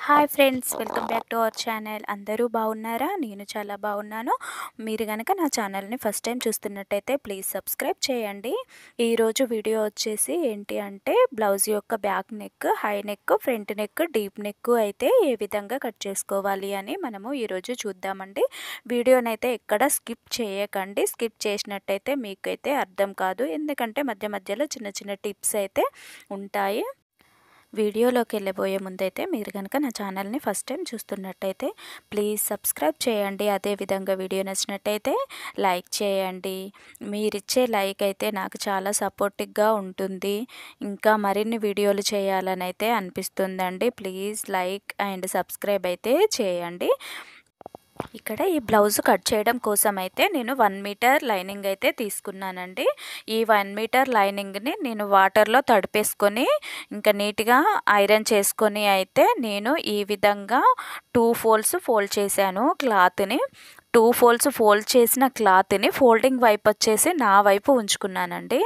Hi friends, welcome back to our channel. అందరూ బాగున్నారా? నేను చాలా బాగున్నాను. మీరు కనుక నా ఛానల్ని ఫస్ట్ టైం చూస్తున్నట్టయితే ప్లీజ్ సబ్స్క్రైబ్ చేయండి. ఈరోజు వీడియో వచ్చేసి ఏంటి అంటే బ్లౌజ్ యొక్క back neck, high neck, front neck, deep neck అయితే ఏ విధంగా కట్ చేసుకోవాలి అని మనము ఈరోజు చూద్దామండి. వీడియోనైతే ఎక్కడ స్కిప్ చేయకండి. స్కిప్ చేసినట్టయితే మీకైతే అర్థం కాదు, ఎందుకంటే మధ్య మధ్యలో చిన్న చిన్న టిప్స్ అయితే ఉంటాయి. వీడియోలోకి వెళ్ళబోయే ముందైతే మీరు కనుక నా ఛానల్ని ఫస్ట్ టైం చూస్తున్నట్టయితే ప్లీజ్ సబ్స్క్రైబ్ చేయండి. అదేవిధంగా వీడియో నచ్చినట్టయితే లైక్ చేయండి. మీరిచ్చే లైక్ అయితే నాకు చాలా సపోర్టివ్గా ఉంటుంది. ఇంకా మరిన్ని వీడియోలు చేయాలని అయితే అనిపిస్తుందండి. ప్లీజ్ లైక్ అండ్ సబ్స్క్రైబ్ అయితే చేయండి. ఇక్కడ ఈ బ్లౌజ్ కట్ చేయడం కోసం అయితే నేను 1 మీటర్ లైనింగ్ అయితే తీసుకున్నానండి. ఈ 1 మీటర్ లైనింగ్ని నేను వాటర్లో తడిపేసుకొని ఇంకా నీట్గా ఐరన్ చేసుకొని అయితే నేను ఈ విధంగా 2 ఫోల్డ్స్ ఫోల్డ్ చేశాను క్లాత్ని. 2 ఫోల్డ్స్ ఫోల్డ్ చేసిన క్లాత్ని ఫోల్డింగ్ వైపు వచ్చేసి నా వైపు ఉంచుకున్నానండి.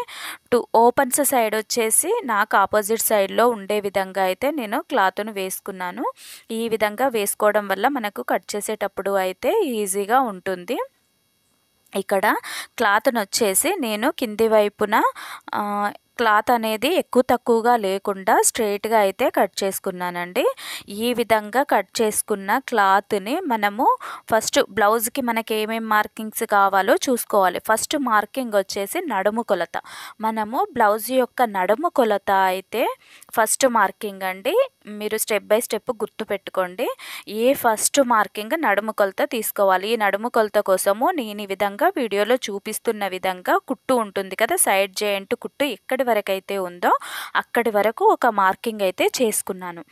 ఓపెన్స్ సైడ్ వచ్చేసి నాకు ఆపోజిట్ సైడ్లో ఉండే విధంగా అయితే నేను క్లాత్ను వేసుకున్నాను. ఈ విధంగా వేసుకోవడం వల్ల మనకు కట్ చేసేటప్పుడు అయితే ఈజీగా ఉంటుంది. ఇక్కడ క్లాత్ను వచ్చేసి నేను కింది వైపున క్లాత్ అనేది ఎక్కువ తక్కువగా లేకుండా స్ట్రైట్గా అయితే కట్ చేసుకున్నానండి. ఈ విధంగా కట్ చేసుకున్న క్లాత్ని మనము ఫస్ట్ బ్లౌజ్కి మనకి ఏమేమి మార్కింగ్స్ కావాలో చూసుకోవాలి. ఫస్ట్ మార్కింగ్ వచ్చేసి నడుము కొలత. మనము బ్లౌజ్ యొక్క నడుము కొలత అయితే ఫస్ట్ మార్కింగ్ అండి. మీరు స్టెప్ బై స్టెప్ గుర్తుపెట్టుకోండి. ఫస్ట్ మార్కింగ్ నడుము కొలత తీసుకోవాలి. ఈ నడుము కొలత కోసము నేను ఈ విధంగా వీడియోలో చూపిస్తున్న విధంగా కుట్టు ఉంటుంది కదా, సైడ్ జాయింట్ కుట్టు ఎక్కడి వరకు అయితే ఉందో అక్కడి వరకు ఒక మార్కింగ్ అయితే చేసుకున్నాను.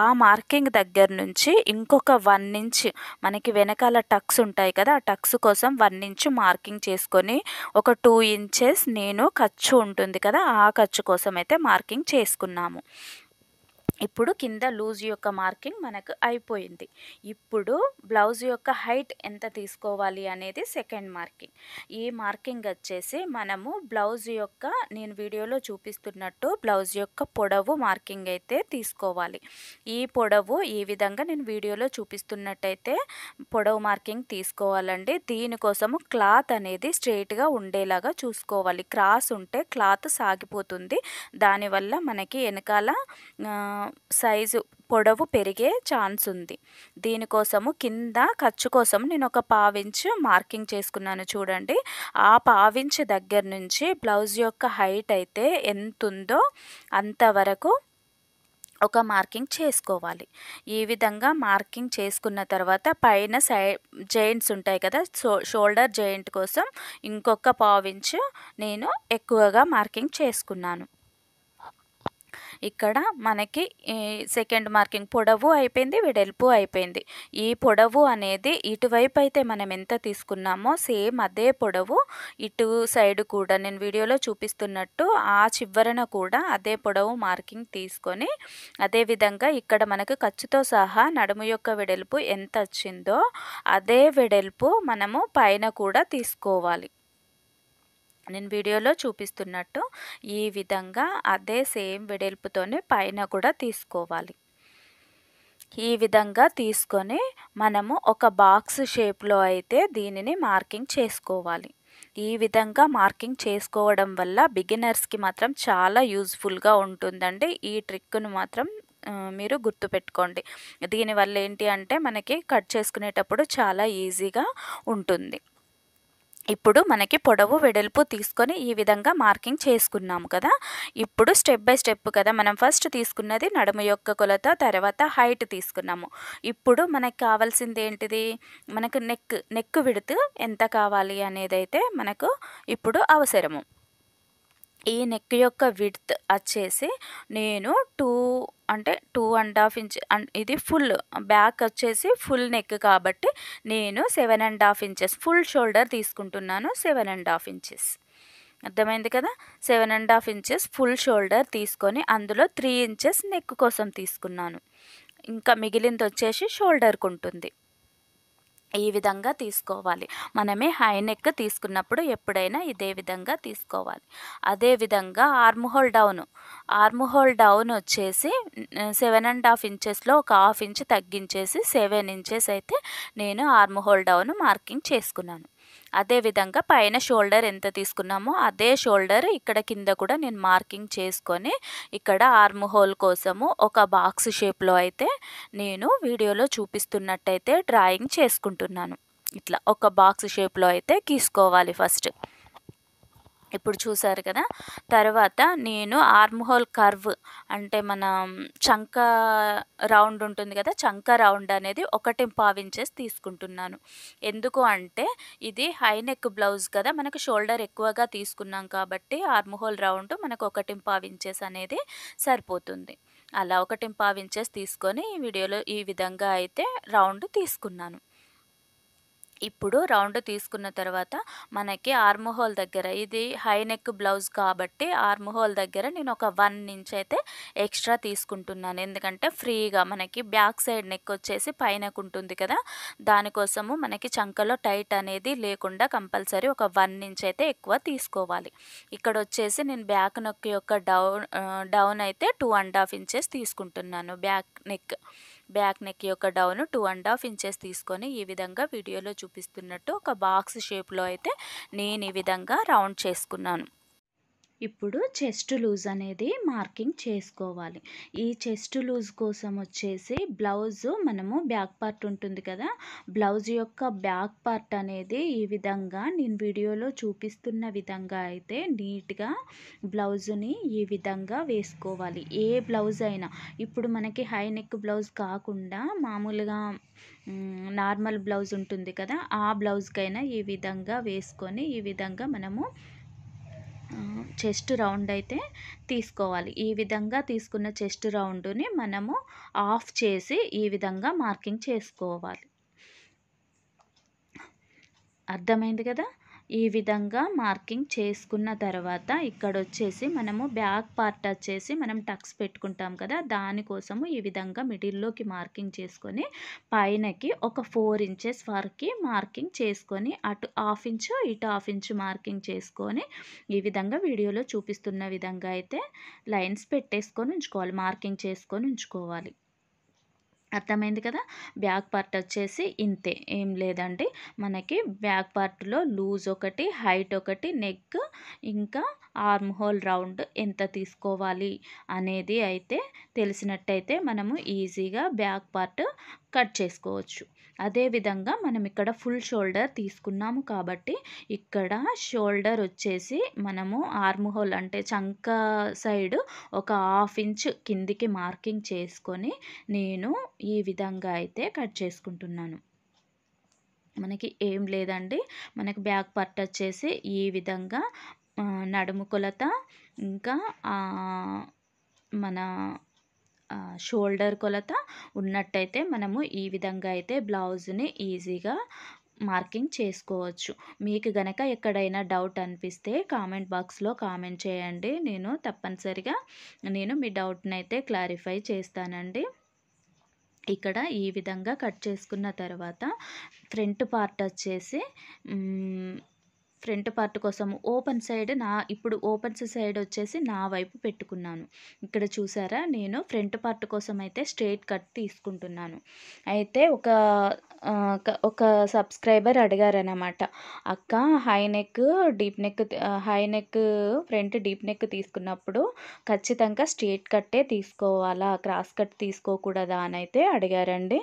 ఆ మార్కింగ్ దగ్గర నుంచి ఇంకొక 1 ఇంచ్ మనకి వెనకాల టక్స్ ఉంటాయి కదా, ఆ టక్స్ కోసం 1 ఇంచ్ మార్కింగ్ చేసుకొని ఒక 2 ఇంచెస్ నేను ఖర్చు ఉంటుంది కదా, ఆ ఖర్చు కోసం అయితే మార్కింగ్ చేసుకున్నాము. ఇప్పుడు కింద లూజ్ యొక్క మార్కింగ్ మనకు అయిపోయింది. ఇప్పుడు బ్లౌజ్ యొక్క హైట్ ఎంత తీసుకోవాలి అనేది సెకండ్ మార్కింగ్. ఈ మార్కింగ్ వచ్చేసి మనము బ్లౌజ్ యొక్క నేను వీడియోలో చూపిస్తున్నట్టు బ్లౌజ్ యొక్క పొడవు మార్కింగ్ అయితే తీసుకోవాలి. ఈ పొడవు ఈ విధంగా నేను వీడియోలో చూపిస్తున్నట్టయితే పొడవు మార్కింగ్ తీసుకోవాలండి. దీనికోసము క్లాత్ అనేది స్ట్రైట్గా ఉండేలాగా చూసుకోవాలి. క్రాస్ ఉంటే క్లాత్ సాగిపోతుంది. దానివల్ల మనకి వెనకాల సైజు పొడవు పెరిగే ఛాన్స్ ఉంది. దీనికోసము కింద ఖర్చు కోసం నేను ఒక 1/2 ఇంచ్ మార్కింగ్ చేసుకున్నాను చూడండి. ఆ 1/2 ఇంచ్ దగ్గర నుంచి బ్లౌజ్ యొక్క హైట్ అయితే ఎంత ఉందో అంతవరకు ఒక మార్కింగ్ చేసుకోవాలి. ఈ విధంగా మార్కింగ్ చేసుకున్న తర్వాత పైన జాయింట్స్ ఉంటాయి కదా, షోల్డర్ జాయింట్ కోసం ఇంకొక 1/2 ఇంచ్ నేను ఎక్కువగా మార్కింగ్ చేసుకున్నాను. ఇక్కడ మనకి సెకండ్ మార్కింగ్ పొడవు అయిపోయింది, వెడల్పు అయిపోయింది. ఈ పొడవు అనేది ఇటువైపు అయితే మనం ఎంత తీసుకున్నామో సేమ్ అదే పొడవు ఇటు సైడ్ కూడా నేను వీడియోలో చూపిస్తున్నట్టు ఆ చివరన కూడా అదే పొడవు మార్కింగ్ తీసుకొని అదేవిధంగా ఇక్కడ మనకు ఖర్చుతో సహా నడుము యొక్క వెడల్పు ఎంత వచ్చిందో అదే వెడల్పు మనము పైన కూడా తీసుకోవాలి. నేను వీడియోలో చూపిస్తున్నట్టు ఈ విధంగా అదే సేమ్ వెడల్పుతోనే పైన కూడా తీసుకోవాలి. ఈ విధంగా తీసుకొని మనము ఒక బాక్స్ షేప్లో అయితే దీనిని మార్కింగ్ చేసుకోవాలి. ఈ విధంగా మార్కింగ్ చేసుకోవడం వల్ల బిగినర్స్కి మాత్రం చాలా యూజ్ఫుల్గా ఉంటుందండి. ఈ ట్రిక్ను మాత్రం మీరు గుర్తుపెట్టుకోండి. దీనివల్ల ఏంటి అంటే మనకి కట్ చేసుకునేటప్పుడు చాలా ఈజీగా ఉంటుంది. ఇప్పుడు మనకి పొడవు వెడల్పు తీసుకొని ఈ విధంగా మార్కింగ్ చేసుకున్నాము కదా. ఇప్పుడు స్టెప్ బై స్టెప్ కదా, మనం ఫస్ట్ తీసుకున్నది నడుము యొక్క కొలత, తర్వాత హైట్ తీసుకున్నాము. ఇప్పుడు మనకు కావాల్సింది ఏంటిది, మనకు నెక్ విడ్త్ ఎంత కావాలి అనేది అయితే మనకు ఇప్పుడు అవసరము. ఈ నెక్ యొక్క విడ్త్ వచ్చేసి నేను 2.5 ఇంచ్, ఇది ఫుల్ బ్యాక్ వచ్చేసి ఫుల్ నెక్ కాబట్టి నేను 7.5 ఇంచెస్ ఫుల్ షోల్డర్ తీసుకుంటున్నాను. 7.5 ఇంచెస్ అర్థమైంది కదా. 7.5 ఇంచెస్ ఫుల్ షోల్డర్ తీసుకొని అందులో 3 ఇంచెస్ నెక్ కోసం తీసుకున్నాను. ఇంకా మిగిలింది వచ్చేసి షోల్డర్కి ఉంటుంది. ఈ విధంగా తీసుకోవాలి. మనమే హై నెక్ తీసుకున్నప్పుడు ఎప్పుడైనా ఇదే విధంగా తీసుకోవాలి. అదేవిధంగా ఆర్మ్ హోల్ డౌన్ వచ్చేసి 7.5 ఇంచెస్లో ఒక హాఫ్ ఇంచ్ తగ్గించేసి 7 ఇంచెస్ అయితే నేను ఆర్మ్ హోల్ డౌన్ మార్కింగ్ చేసుకున్నాను. అదేవిధంగా పైన షోల్డర్ ఎంత తీసుకున్నామో అదే షోల్డర్ ఇక్కడ కింద కూడా నేను మార్కింగ్ చేసుకొని ఇక్కడ ఆర్మ్ హోల్ కోసము ఒక బాక్స్ షేప్లో అయితే నేను వీడియోలో చూపిస్తున్నట్టయితే డ్రాయింగ్ చేసుకుంటున్నాను. ఇట్లా ఒక బాక్స్ షేప్లో అయితే గీసుకోవాలి ఫస్ట్. ఇప్పుడు చూసారు కదా. తర్వాత నేను ఆర్మ్ హోల్ కర్వ్ అంటే మన చంక రౌండ్ ఉంటుంది కదా, చంక రౌండ్ అనేది 1.5 ఇంచెస్ తీసుకుంటున్నాను. ఎందుకు అంటే ఇది హై నెక్ బ్లౌజ్ కదా, మనకు షోల్డర్ ఎక్కువగా తీసుకున్నాం కాబట్టి ఆర్మ్ హోల్ రౌండ్ మనకు 1.5 ఇంచెస్ అనేది సరిపోతుంది. అలా 1.5 ఇంచెస్ తీసుకొని ఈ వీడియోలో ఈ విధంగా అయితే రౌండ్ తీసుకున్నాను. ఇప్పుడు రౌండ్ తీసుకున్న తర్వాత మనకి ఆర్మ్ హోల్ దగ్గర, ఇది హై నెక్ బ్లౌజ్ కాబట్టి ఆర్మ్ హోల్ దగ్గర నేను ఒక 1 ఇంచ్ అయితే ఎక్స్ట్రా తీసుకుంటున్నాను. ఎందుకంటే ఫ్రీగా మనకి బ్యాక్ సైడ్ నెక్ వచ్చేసి పైనకు ఉంటుంది కదా, దానికోసము మనకి చంకలో టైట్ అనేది లేకుండా కంపల్సరీ ఒక 1 ఇంచ్ అయితే ఎక్కువ తీసుకోవాలి. ఇక్కడ వచ్చేసి నేను బ్యాక్ నెక్ యొక్క డౌన్ అయితే 2.5 ఇంచెస్ తీసుకుంటున్నాను. బ్యాక్ నెక్ యొక్క డౌన్ 2.5 ఇంచెస్ తీసుకొని ఈ విధంగా వీడియోలో చూపిస్తున్నట్టు ఒక బాక్స్ షేప్లో అయితే నేను ఈ విధంగా రౌండ్ చేసుకున్నాను. ఇప్పుడు చెస్ట్ లూజ్ అనేది మార్కింగ్ చేసుకోవాలి. ఈ చెస్ట్ లూజ్ కోసం వచ్చేసి బ్లౌజ్ మనము బ్యాక్ పార్ట్ ఉంటుంది కదా, బ్లౌజ్ యొక్క బ్యాక్ పార్ట్ అనేది ఈ విధంగా నేను వీడియోలో చూపిస్తున్న విధంగా అయితే నీట్గా బ్లౌజుని ఈ విధంగా వేసుకోవాలి. ఏ బ్లౌజ్ అయినా ఇప్పుడు మనకి హై నెక్ బ్లౌజ్ కాకుండా మామూలుగా నార్మల్ బ్లౌజ్ ఉంటుంది కదా, ఆ బ్లౌజ్కైనా ఈ విధంగా వేసుకొని ఈ విధంగా మనము చెస్ట్ రౌండ్ అయితే తీసుకోవాలి. ఈ విధంగా తీసుకున్న చెస్ట్ రౌండ్ని మనము ఆఫ్ చేసి ఈ విధంగా మార్కింగ్ చేసుకోవాలి. అర్థమైంది కదా. ఈ విధంగా మార్కింగ్ చేసుకున్న తర్వాత ఇక్కడ వచ్చేసి మనము బ్యాక్ పార్ట్ వచ్చేసి మనం టక్స్ పెట్టుకుంటాం కదా, దానికోసము ఈ విధంగా మిడిల్లోకి మార్కింగ్ చేసుకొని పైనకి ఒక 4 ఇంచెస్ వరకు మార్కింగ్ చేసుకొని అటు హాఫ్ ఇంచు ఇటు హాఫ్ ఇంచు మార్కింగ్ చేసుకొని ఈ విధంగా వీడియోలో చూపిస్తున్న విధంగా అయితే లైన్స్ పెట్టేసుకొని ఉంచుకోవాలి, మార్కింగ్ చేసుకొని ఉంచుకోవాలి. అర్థమైంది కదా. బ్యాక్ పార్ట్ వచ్చేసి ఇంతే, ఏం లేదండి. మనకి బ్యాక్ పార్ట్లో లూజ్ ఒకటి, హైట్ ఒకటి, నెక్ ఇంకా ఆర్మ్ హోల్ రౌండ్ ఎంత తీసుకోవాలి అనేది అయితే తెలిసినట్టయితే మనము ఈజీగా బ్యాక్ పార్ట్ కట్ చేసుకోవచ్చు. అదేవిధంగా మనం ఇక్కడ ఫుల్ షోల్డర్ తీసుకున్నాము కాబట్టి ఇక్కడ షోల్డర్ వచ్చేసి మనము ఆర్మ్ హోల్ అంటే చంక సైడ్ ఒక హాఫ్ ఇంచ్ కిందికి మార్కింగ్ చేసుకొని నేను ఈ విధంగా అయితే కట్ చేసుకుంటున్నాను. మనకి ఏం లేదండి, మనకి బ్యాక్ పార్ట్ వచ్చేసి ఈ విధంగా నడుము కొలత ఇంకా మన షోల్డర్ కొలత ఉన్నట్టయితే మనము ఈ విధంగా అయితే బ్లౌజ్ని ఈజీగా మార్కింగ్ చేసుకోవచ్చు. మీకు గనక ఎక్కడైనా డౌట్ అనిపిస్తే కామెంట్ బాక్స్లో కామెంట్ చేయండి, నేను తప్పనిసరిగా మీ డౌట్ని అయితే క్లారిఫై చేస్తానండి. ఇక్కడ ఈ విధంగా కట్ చేసుకున్న తర్వాత ఫ్రంట్ పార్ట్ వచ్చేసి ఫ్రంట్ పార్ట్ కోసం ఓపెన్ సైడ్ ఇప్పుడు ఓపెన్ సైడ్ వచ్చేసి నా వైపు పెట్టుకున్నాను. ఇక్కడ చూసారా, నేను ఫ్రంట్ పార్ట్ కోసం అయితే స్ట్రైట్ కట్ తీసుకుంటున్నాను. అయితే ఒక సబ్స్క్రైబర్ అడిగారనమాట, అక్క high neck front deep neck తీసుకున్నప్పుడు ఖచ్చితంగా స్ట్రైట్ కట్టే తీసుకోవాలా, క్రాస్ కట్ తీసుకోకూడదా అని అయితే అడిగారండి.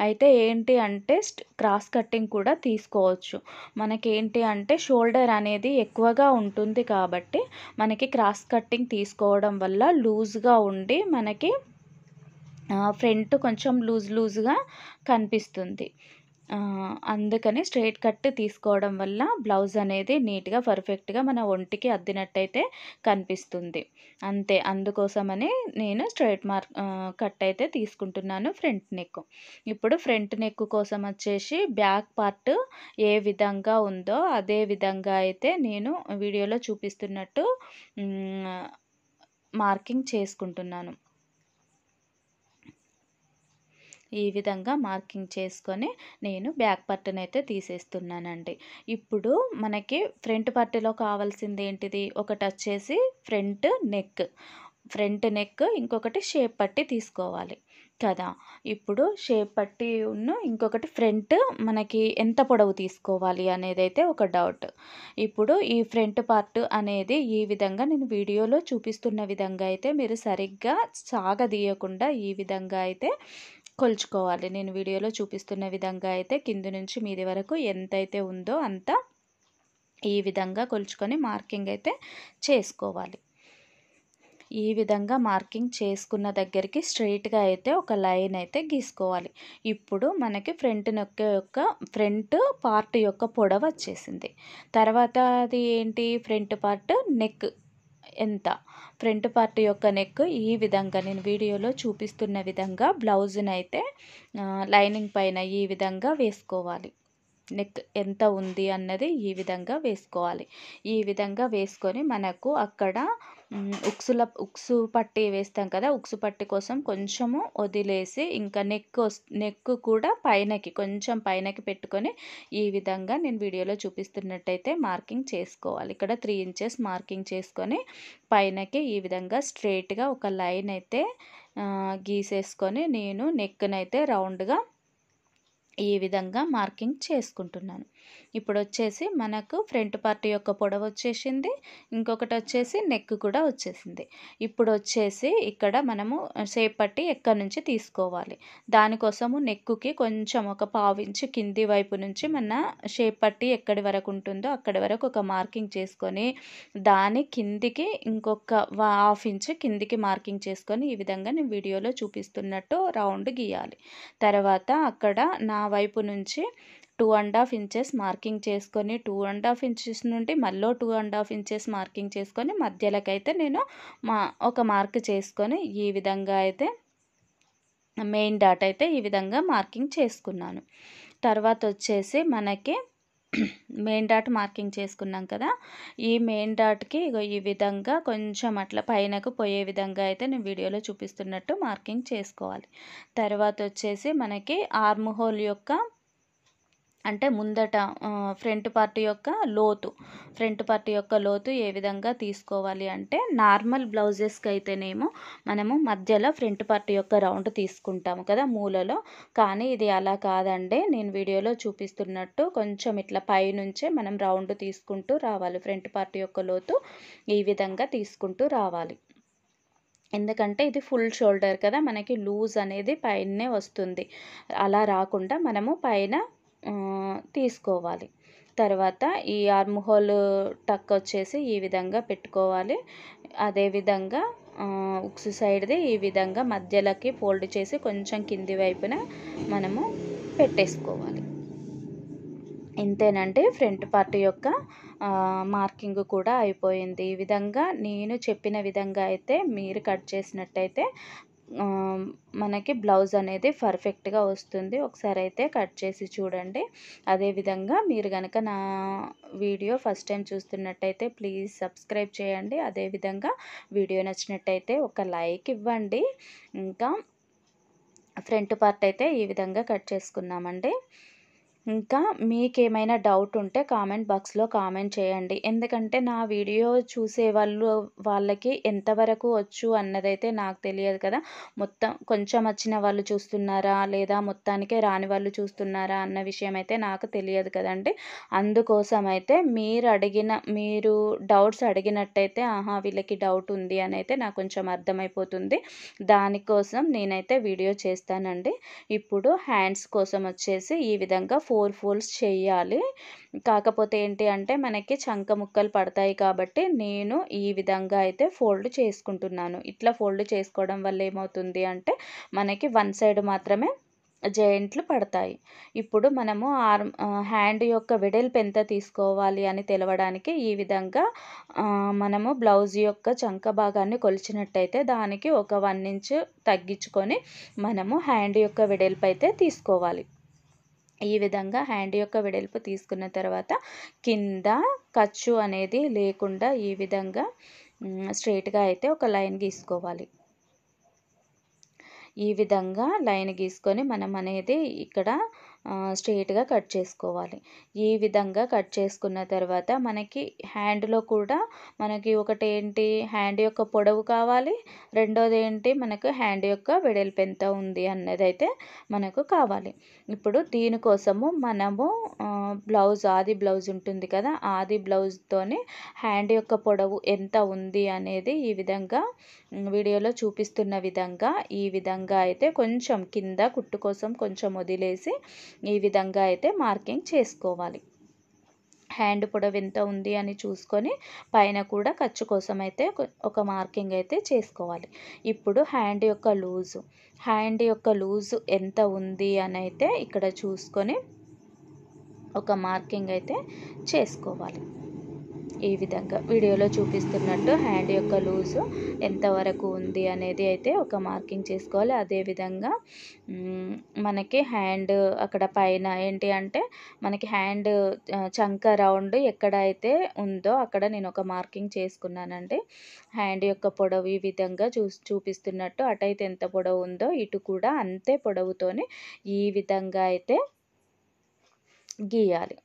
అయితే ఏంటి అంటే క్రాస్ కట్టింగ్ కూడా తీసుకోవచ్చు. మనకేంటి అంటే షోల్డర్ అనేది ఎక్కువగా ఉంటుంది కాబట్టి మనకి క్రాస్ కట్టింగ్ తీసుకోవడం వల్ల లూజ్గా ఉండి మనకి ఫ్రంట్ కొంచెం లూజ్గా కనిపిస్తుంది. అందుకని స్ట్రైట్ కట్ తీసుకోవడం వల్ల బ్లౌజ్ అనేది నీట్గా పర్ఫెక్ట్గా మన ఒంటికి అద్దినట్టయితే కనిపిస్తుంది. అంతే, అందుకోసమని నేను స్ట్రైట్ కట్ అయితే తీసుకుంటున్నాను ఫ్రంట్ నెక్. ఇప్పుడు ఫ్రంట్ నెక్ కోసం వచ్చేసి బ్యాక్ పార్ట్ ఏ విధంగా ఉందో అదే విధంగా అయితే నేను వీడియోలో చూపిస్తున్నట్టు మార్కింగ్ చేసుకుంటున్నాను. ఈ విధంగా మార్కింగ్ చేసుకొని నేను బ్యాక్ పార్ట్‌నైతే తీసేస్తున్నానండి. ఇప్పుడు మనకి ఫ్రంట్ పార్ట్‌లో కావాల్సింది ఏంటిది? ఒకటొచ్చేసి ఫ్రంట్ నెక్ ఇంకొకటి షేప్ పట్టి తీసుకోవాలి కదా! ఇప్పుడు షేప్ పట్టి ఇంకొకటి ఫ్రంట్ మనకి ఎంత పొడవు తీసుకోవాలి అనేదైతే ఒక డౌట్. ఇప్పుడు ఈ ఫ్రంట్ పార్ట్ అనేది ఈ విధంగా నేను వీడియోలో చూపిస్తున్న విధంగా అయితే మీరు సరిగ్గా సాగదీయకుండా ఈ విధంగా అయితే కొలుచుకోవాలి. నేను వీడియోలో చూపిస్తున్న విధంగా అయితే కింది నుంచి మీది వరకు ఎంతైతే ఉందో అంత ఈ విధంగా కొలుచుకొని మార్కింగ్ అయితే చేసుకోవాలి. ఈ విధంగా మార్కింగ్ చేసుకున్న దగ్గరికి స్ట్రెయిట్‌గా అయితే ఒక లైన్ అయితే గీసుకోవాలి. ఇప్పుడు మనకి ఫ్రంట్ పార్ట్ యొక్క పొడవు వచ్చేసింది. తర్వాత అది ఏంటి ఫ్రంట్ పార్ట్ నెక్ ఎంత? ఫ్రంట్ పార్ట్ యొక్క నెక్ ఈ విధంగా నేను వీడియోలో చూపిస్తున్న విధంగా బ్లౌజునైతే లైనింగ్ పైన ఈ విధంగా వేసుకోవాలి. నెక్ ఎంత ఉంది అన్నది ఈ విధంగా వేసుకోవాలి. ఈ విధంగా వేసుకొని మనకు అక్కడ ఉక్సు పట్టీ వేస్తాం కదా! ఉక్సు పట్టీ కోసం కొంచెము వదిలేసి ఇంకా నెక్ కూడా కొంచెం పైనకి పెట్టుకొని ఈ విధంగా నేను వీడియోలో చూపిస్తున్నట్టయితే మార్కింగ్ చేసుకోవాలి. ఇక్కడ 3 ఇంచెస్ మార్కింగ్ చేసుకొని పైనకి ఈ విధంగా స్ట్రెయిట్‌గా ఒక లైన్ అయితే గీసేసుకొని నేను నెక్‌నైతే రౌండ్‌గా ఈ విధంగా మార్కింగ్ చేసుకుంటున్నాను. ఇప్పుడొచ్చేసి మనకు ఫ్రంట్ పార్ట్ యొక్క పొడవు వచ్చేసింది. ఇంకొకటి వచ్చేసి నెక్ కూడా వచ్చేసింది. ఇప్పుడొచ్చేసి ఇక్కడ మనము షేప్ పట్టి ఎక్కడి నుంచి తీసుకోవాలి. దానికోసము నెక్కుకి కొంచెం ఒక పావించి కింది వైపు నుంచి మన షేప్ పట్టి ఎక్కడి వరకు ఉంటుందో అక్కడి వరకు ఒక మార్కింగ్ చేసుకొని దాని కిందికి ఇంకొక హాఫ్ ఇంచ్ కిందికి మార్కింగ్ చేసుకొని ఈ విధంగా నేను వీడియోలో చూపిస్తున్నట్టు రౌండ్ గీయాలి. తర్వాత అక్కడ నా వైపు నుంచి 2½ ఇంచెస్ మార్కింగ్ చేసుకొని 2½ ఇంచెస్ నుండి మళ్ళీ 2½ ఇంచెస్ మార్కింగ్ చేసుకొని మధ్యలోకైతే నేను ఒక మార్క్ చేసుకొని ఈ విధంగా అయితే మెయిన్ డాట్ అయితే ఈ విధంగా మార్కింగ్ చేసుకున్నాను. తర్వాత వచ్చేసి మనకి మెయిన్ డాట్ మార్కింగ్ చేసుకున్నాం కదా! ఈ మెయిన్ డాట్‌కి ఈ విధంగా కొంచెం అట్లా పైనకు పోయే విధంగా అయితే నేను వీడియోలో చూపిస్తున్నట్టు మార్కింగ్ చేసుకోవాలి. తర్వాత వచ్చేసి మనకి ఆర్మ్ హోల్ యొక్క అంటే ముందట ఫ్రంట్ పార్ట్ యొక్క లోతు ఏ విధంగా తీసుకోవాలి అంటే నార్మల్ బ్లౌజెస్కి అయితేనేమో మనము మధ్యలో ఫ్రంట్ పార్ట్ యొక్క రౌండ్ తీసుకుంటాము కదా మూలలో. కానీ ఇది అలా కాదండి. నేను వీడియోలో చూపిస్తున్నట్టు కొంచెం ఇట్లా పైనుంచే మనం రౌండ్ తీసుకుంటూ రావాలి. ఫ్రంట్ పార్ట్ యొక్క లోతు ఈ విధంగా తీసుకుంటూ రావాలి. ఎందుకంటే ఇది ఫుల్ షోల్డర్ కదా! మనకి లూజ్ అనేది పైనే వస్తుంది. అలా రాకుండా మనము పైన తీసుకోవాలి. తర్వాత ఈ ఆర్మ్ హోల్ టక్ వచ్చేసి ఈ విధంగా పెట్టుకోవాలి. అదేవిధంగా ఉక్సు సైడ్‌ది ఈ విధంగా మధ్యలోకి ఫోల్డ్ చేసి కొంచెం కింది వైపున మనము పెట్టేసుకోవాలి. ఇంతేనండి ఫ్రంట్ పార్ట్ యొక్క మార్కింగ్ కూడా అయిపోయింది. ఈ విధంగా నేను చెప్పిన విధంగా అయితే మీరు కట్ చేసినట్టయితే మనకి బ్లౌజ్ అనేది పర్ఫెక్ట్‌గా వస్తుంది. ఒకసారి అయితే కట్ చేసి చూడండి. అదేవిధంగా మీరు గనక నా వీడియో ఫస్ట్ టైం చూస్తున్నట్టయితే ప్లీజ్ సబ్స్క్రైబ్ చేయండి. అదేవిధంగా వీడియో నచ్చినట్టయితే ఒక లైక్ ఇవ్వండి. ఇంకా ఫ్రంట్ పార్ట్ అయితే ఈ విధంగా కట్ చేసుకున్నామండి. ఇంకా మీకేమైనా డౌట్ ఉంటే కామెంట్ బాక్స్‌లో కామెంట్ చేయండి. ఎందుకంటే నా వీడియో చూసే వాళ్ళకి ఎంతవరకు వచ్చు అన్నదైతే నాకు తెలియదు కదా! మొత్తం కొంచెం వచ్చిన వాళ్ళు చూస్తున్నారా? లేదా మొత్తానికే రాని వాళ్ళు చూస్తున్నారా? అన్న విషయం అయితే నాకు తెలియదు కదండీ! అందుకోసమైతే మీరు డౌట్స్ అడిగినట్టయితే ఆహా! వీళ్ళకి డౌట్ ఉంది అని అయితే నాకు కొంచెం అర్థమైపోతుంది. దానికోసం నేనైతే వీడియో చేస్తానండి. ఇప్పుడు హ్యాండ్స్ కోసం వచ్చేసి ఈ విధంగా 4 ఫోల్డ్స్ చేయాలి. కాకపోతే ఏంటి అంటే మనకి చంక ముక్కలు పడతాయి కాబట్టి నేను ఈ విధంగా అయితే ఫోల్డ్ చేసుకుంటున్నాను. ఇట్లా ఫోల్డ్ చేసుకోవడం వల్ల ఏమవుతుంది అంటే మనకి వన్ సైడ్ మాత్రమే జాయింట్లు పడతాయి. ఇప్పుడు మనము హ్యాండ్ యొక్క వెడల్పు ఎంత తీసుకోవాలి అని తెలవడానికి ఈ విధంగా మనము బ్లౌజ్ యొక్క చంక భాగాన్ని కొలిచినట్టయితే దానికి ఒక 1 ఇంచ్ తగ్గించుకొని మనము హ్యాండ్ యొక్క వెడల్పు అయితే తీసుకోవాలి. ఈ విధంగా హ్యాండ్ యొక్క వెడల్పు తీసుకున్న తర్వాత కింద ఖర్చు అనేది లేకుండా ఈ విధంగా స్ట్రెయిట్‌గా అయితే ఒక లైన్ గీసుకోవాలి. ఈ విధంగా లైన్ గీసుకొని మనం అనేది ఇక్కడ స్ట్రెయిట్గా కట్ చేసుకోవాలి. ఈ విధంగా కట్ చేసుకున్న తర్వాత మనకి హ్యాండ్లో కూడా మనకి ఒకటి ఏంటి హ్యాండ్ యొక్క పొడవు కావాలి, రెండోది ఏంటి మనకు హ్యాండ్ యొక్క వెడల్పు ఎంత ఉంది అన్నదైతే మనకు కావాలి. ఇప్పుడు దీనికోసము మనము ఆది బ్లౌజ్ ఉంటుంది కదా, ఆది బ్లౌజ్తోని హ్యాండ్ యొక్క పొడవు ఎంత ఉంది అనేది ఈ విధంగా వీడియోలో చూపిస్తున్న విధంగా ఈ విధంగా అయితే కొంచెం కింద కుట్టు కోసం కొంచెం వదిలేసి ఈ విధంగా అయితే మార్కింగ్ చేసుకోవాలి. హ్యాండ్ పొడవు ఎంత ఉంది అని చూసుకొని పైన కూడా ఖర్చు కోసం అయితే ఒక మార్కింగ్ అయితే చేసుకోవాలి. ఇప్పుడు హ్యాండ్ యొక్క లూజు ఎంత ఉంది అని అయితే ఇక్కడ చూసుకొని ఒక మార్కింగ్ అయితే చేసుకోవాలి. ఈ విధంగా వీడియోలో చూపిస్తున్నట్టు హ్యాండ్ యొక్క లూజు ఎంతవరకు ఉంది అనేది అయితే ఒక మార్కింగ్ చేసుకోవాలి. అదేవిధంగా మనకి హ్యాండ్ అక్కడ పైన ఏంటి అంటే మనకి హ్యాండ్ చంక రౌండ్ ఎక్కడైతే ఉందో అక్కడ నేను ఒక మార్కింగ్ చేసుకున్నానండి. హ్యాండ్ యొక్క పొడవు ఈ విధంగా చూపిస్తున్నట్టు అటైతే ఎంత పొడవు ఉందో ఇటు కూడా అంతే పొడవుతోని ఈ విధంగా అయితే గీయాలి.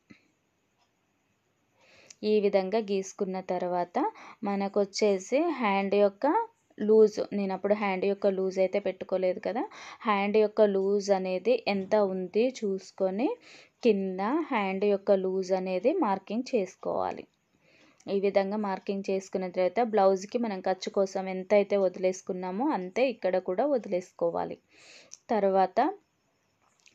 ఈ విధంగా గీసుకున్న తర్వాత మనకు వచ్చేసి హ్యాండ్ యొక్క లూజ్, నేను అప్పుడు హ్యాండ్ యొక్క లూజ్ అయితే పెట్టుకోలేదు కదా, హ్యాండ్ యొక్క లూజ్ అనేది ఎంత ఉంది చూసుకొని కింద హ్యాండ్ యొక్క లూజ్ అనేది మార్కింగ్ చేసుకోవాలి. ఈ విధంగా మార్కింగ్ చేసుకున్న తర్వాత బ్లౌజ్కి మనం ఖర్చు కోసం ఎంత అయితే వదిలేసుకున్నామో అంతే ఇక్కడ కూడా వదిలేసుకోవాలి. తర్వాత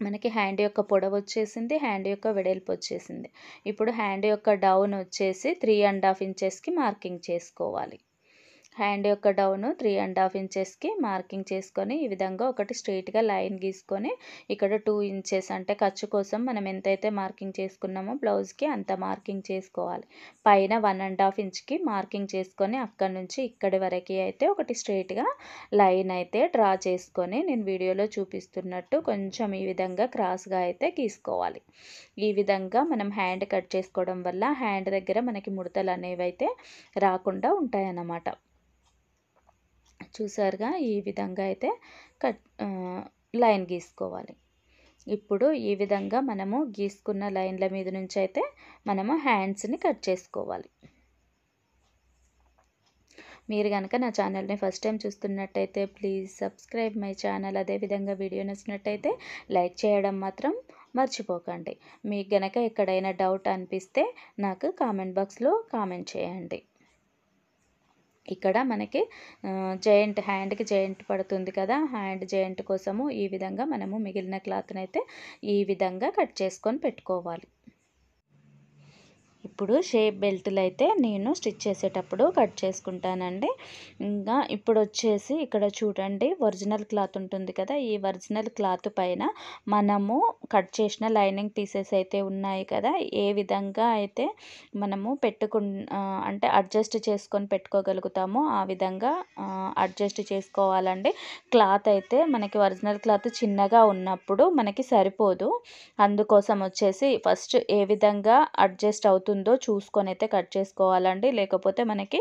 మనకి హ్యాండ్ యొక్క పొడవు వచ్చేసింది, హ్యాండ్ యొక్క వెడల్పు వచ్చేసింది. ఇప్పుడు హ్యాండ్ యొక్క డౌన్ వచ్చేసి 3.5 ఇంచెస్కి మార్కింగ్ చేసుకోవాలి. హ్యాండ్ యొక్క డౌను 3.5 ఇంచెస్కి మార్కింగ్ చేసుకొని ఈ విధంగా ఒకటి స్ట్రెయిట్గా లైన్ గీసుకొని ఇక్కడ 2 ఇంచెస్ అంటే ఖర్చు కోసం మనం ఎంతైతే మార్కింగ్ చేసుకున్నామో బ్లౌజ్కి అంత మార్కింగ్ చేసుకోవాలి. పైన 1.5 ఇంచ్కి మార్కింగ్ చేసుకొని అక్కడి నుంచి ఇక్కడి వరకు అయితే ఒకటి స్ట్రెయిట్గా లైన్ అయితే డ్రా చేసుకొని నేను వీడియోలో చూపిస్తున్నట్టు కొంచెం ఈ విధంగా క్రాస్గా అయితే గీసుకోవాలి. ఈ విధంగా మనం హ్యాండ్ కట్ చేసుకోవడం వల్ల హ్యాండ్ దగ్గర మనకి ముడతలు అనేవి అయితే రాకుండా ఉంటాయన్నమాట. చూసారుగా ఈ విధంగా అయితే లైన్ గీసుకోవాలి. ఇప్పుడు ఈ విధంగా మనము గీసుకున్న లైన్ల మీద నుంచి అయితే మనము హ్యాండ్స్ని కట్ చేసుకోవాలి. మీరు కనుక నా ఛానల్ని ఫస్ట్ టైం చూస్తున్నట్టయితే ప్లీజ్ సబ్స్క్రైబ్ మై ఛానల్. అదేవిధంగా వీడియో నచ్చినట్టయితే లైక్ చేయడం మాత్రం మర్చిపోకండి. మీకు గనక ఎక్కడైనా డౌట్ అనిపిస్తే నాకు కామెంట్ బాక్స్లో కామెంట్ చేయండి. ఇక్కడ మనకి హ్యాండ్కి జాయింట్ పడుతుంది కదా, హ్యాండ్ జాయింట్ కోసము ఈ విధంగా మనము మిగిలిన క్లాత్ని అయితే ఈ విధంగా కట్ చేసుకొని పెట్టుకోవాలి. ఇప్పుడు షేప్ బెల్ట్లు అయితే నేను స్టిచ్ చేసేటప్పుడు కట్ చేసుకుంటానండి. ఇంకా ఇప్పుడు వచ్చేసి ఇక్కడ చూడండి ఒరిజినల్ క్లాత్ ఉంటుంది కదా, ఈ ఒరిజినల్ క్లాత్ పైన మనము కట్ చేసిన లైనింగ్ పీసెస్ అయితే ఉన్నాయి కదా, ఏ విధంగా అయితే మనము అంటే అడ్జస్ట్ చేసుకొని పెట్టుకోగలుగుతామో ఆ విధంగా అడ్జస్ట్ చేసుకోవాలండి. క్లాత్ అయితే మనకి ఒరిజినల్ క్లాత్ చిన్నగా ఉన్నప్పుడు మనకి సరిపోదు. అందుకోసం వచ్చేసి ఫస్ట్ ఏ విధంగా అడ్జస్ట్ అవుతుందో చూసుకొని అయితే కట్ చేసుకోవాలండి. లేకపోతే మనకి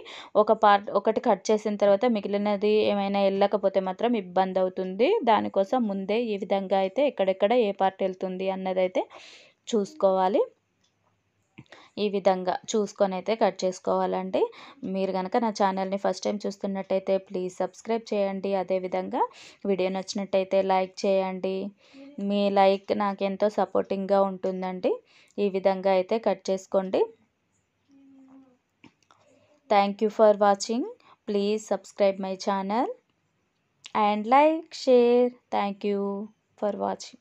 ఒకటి కట్ చేసిన తర్వాత మిగిలినది ఏమైనా వెళ్ళకపోతే మాత్రం ఇబ్బంది అవుతుంది. దానికోసం ముందే ఈ విధంగా అయితే ఎక్కడెక్కడ ఏ పార్ట్ వెళ్తుంది అన్నదైతే చూసుకోవాలి. ఈ విధంగా చూసుకొని అయితే కట్ చేసుకోవాలండి. మీరు కనుక నా ఛానల్ని ఫస్ట్ టైం చూస్తున్నట్టయితే ప్లీజ్ సబ్స్క్రైబ్ చేయండి. అదేవిధంగా వీడియో నచ్చినట్టయితే లైక్ చేయండి. మీ లైక్ నాకు ఎంతో సపోర్టింగ్గా ఉంటుందండి. ఈ విధంగా అయితే కట్ చేసుకోండి. Thank you for watching. Please subscribe my channel and like, share. Thank you for watching.